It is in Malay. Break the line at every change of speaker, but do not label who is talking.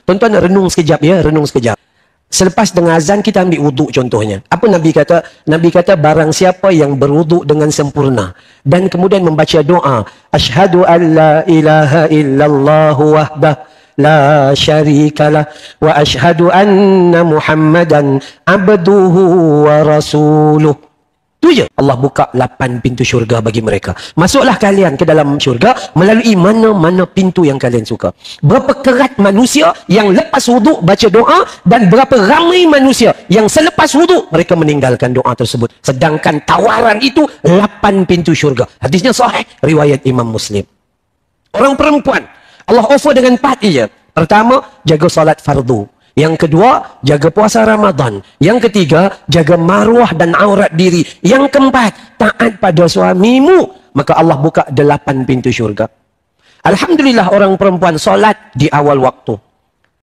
Tuan-tuan renung sekejap ya, renung sekejap. Selepas dengan azan kita ambil wuduk contohnya. Apa Nabi kata? Nabi kata barang siapa yang berwuduk dengan sempurna dan kemudian membaca doa, asyhadu an la ilaha illallah wahdah la syarikalah wa asyhadu anna Muhammadan abduhu wa rasuluh. Itu je. Allah buka 8 pintu syurga bagi mereka. Masuklah kalian ke dalam syurga melalui mana-mana pintu yang kalian suka. Berapa kerat manusia yang lepas wuduk baca doa dan berapa ramai manusia yang selepas wuduk mereka meninggalkan doa tersebut. Sedangkan tawaran itu 8 pintu syurga. Hadisnya sahih riwayat Imam Muslim. Orang perempuan Allah offer dengan 4 je. Pertama, jaga salat fardu. Yang kedua, jaga puasa Ramadan. Yang ketiga, jaga maruah dan aurat diri. Yang keempat, taat pada suamimu. Maka Allah buka 8 pintu syurga. Alhamdulillah orang perempuan solat di awal waktu.